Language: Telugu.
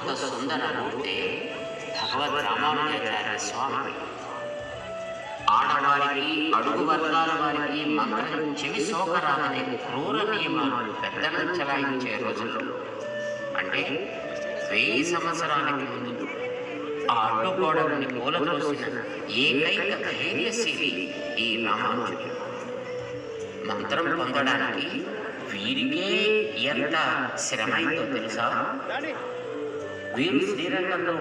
అద్భుత సుందర మూర్తే భగవద్ రామానుజాచార్య స్వామి. ఆడవారికి, అడుగు వర్గాల వారికి మంత్రం చెవి సోకరాదనే క్రూర నియమాలు పెద్దలు చలాయించే రోజుల్లో, అంటే 1000 సంవత్సరాలకి ముందు ఆ అడ్డుగోడలని కూలదోసిన ఏకైక ధైర్యశీలి ఈ రామానుజుడు. మంత్రం పొందడానికి వీరికే ఎంత శ్రమైందో తెలుసా? వీరు శ్రీరంగంలో